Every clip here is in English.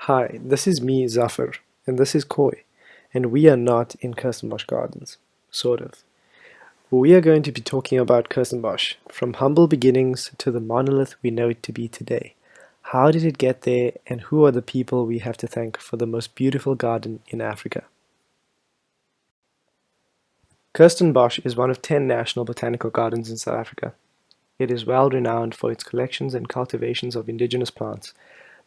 Hi, this is me, Zafar, and this is Koi, and we are not in Kirstenbosch Gardens. Sort of. We are going to be talking about Kirstenbosch, from humble beginnings to the monolith we know it to be today. How did it get there, and who are the people we have to thank for the most beautiful garden in Africa? Kirstenbosch is one of 10 national botanical gardens in South Africa. It is well renowned for its collections and cultivations of indigenous plants.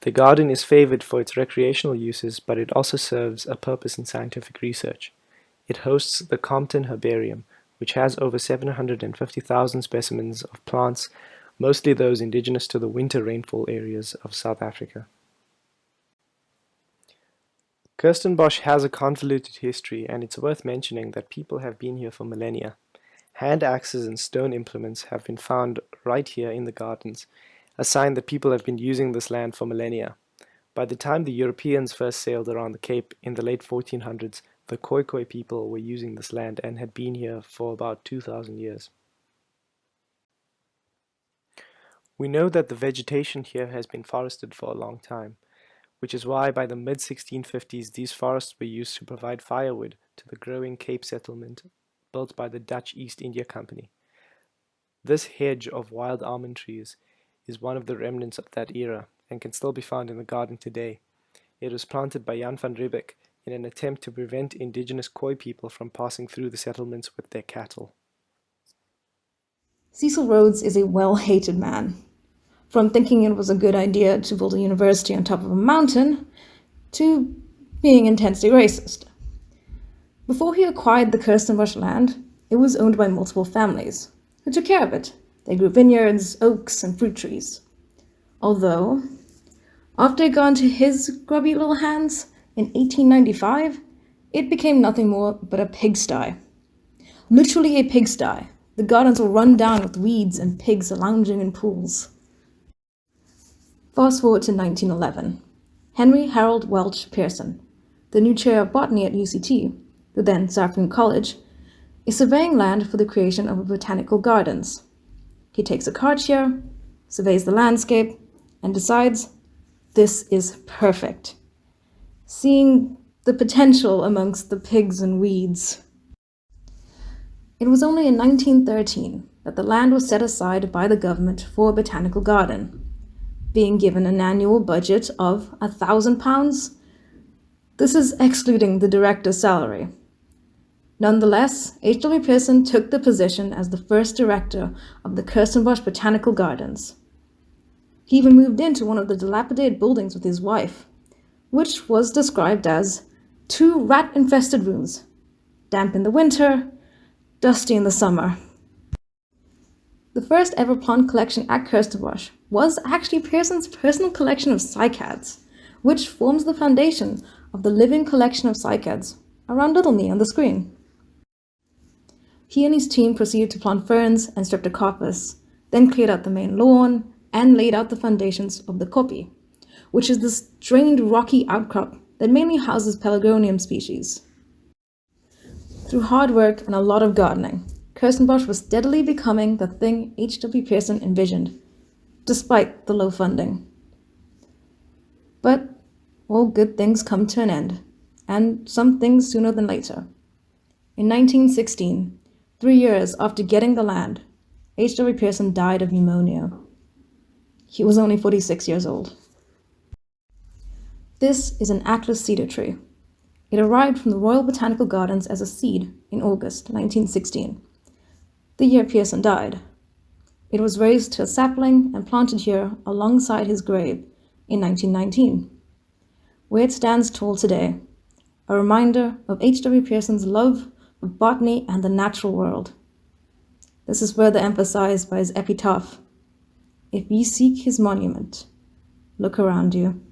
The garden is favored for its recreational uses, but it also serves a purpose in scientific research. It hosts the Compton Herbarium, which has over 750,000 specimens of plants, mostly those indigenous to the winter rainfall areas of South Africa. Kirstenbosch has a convoluted history, and it's worth mentioning that people have been here for millennia. Hand axes and stone implements have been found right here in the gardens, a sign that people have been using this land for millennia. By the time the Europeans first sailed around the Cape in the late 1400s, the Khoikhoi people were using this land and had been here for about 2,000 years. We know that the vegetation here has been forested for a long time, which is why by the mid-1650s these forests were used to provide firewood to the growing Cape settlement built by the Dutch East India Company. This hedge of wild almond trees is one of the remnants of that era and can still be found in the garden today. It was planted by Jan van Riebeck in an attempt to prevent indigenous Khoi people from passing through the settlements with their cattle. Cecil Rhodes is a well-hated man. From thinking it was a good idea to build a university on top of a mountain, to being intensely racist. Before he acquired the Kirstenbosch land, it was owned by multiple families, who took care of it. They grew vineyards, oaks, and fruit trees. Although, after it got into his grubby little hands in 1895, it became nothing more but a pigsty. Literally a pigsty. The gardens were run down with weeds and pigs lounging in pools. Fast forward to 1911. Henry Harold Welch Pearson, the new chair of botany at UCT, the then South African College, is surveying land for the creation of botanical gardens. He takes a cart here, surveys the landscape, and decides this is perfect. Seeing the potential amongst the pigs and weeds. It was only in 1913 that the land was set aside by the government for a botanical garden. Being given an annual budget of £1,000, this is excluding the director's salary. Nonetheless, H.W. Pearson took the position as the first director of the Kirstenbosch Botanical Gardens. He even moved into one of the dilapidated buildings with his wife, which was described as 2 rat-infested rooms, damp in the winter, dusty in the summer. The first ever plant collection at Kirstenbosch was actually Pearson's personal collection of cycads, which forms the foundation of the living collection of cycads around Little Me on the screen. He and his team proceeded to plant ferns and streptococcus, then cleared out the main lawn and laid out the foundations of the koppie, which is this drained rocky outcrop that mainly houses pelargonium species. Through hard work and a lot of gardening, Kirstenbosch was steadily becoming the thing H.W. Pearson envisioned, despite the low funding. But all good things come to an end, and some things sooner than later. In 1916, 3 years after getting the land, H.W. Pearson died of pneumonia. He was only 46 years old. This is an Atlas cedar tree. It arrived from the Royal Botanical Gardens as a seed in August 1916, the year Pearson died. It was raised to a sapling and planted here alongside his grave in 1919, where it stands tall today, a reminder of H.W. Pearson's love of botany and the natural world. This is further emphasized by his epitaph: "If ye seek his monument, look around you."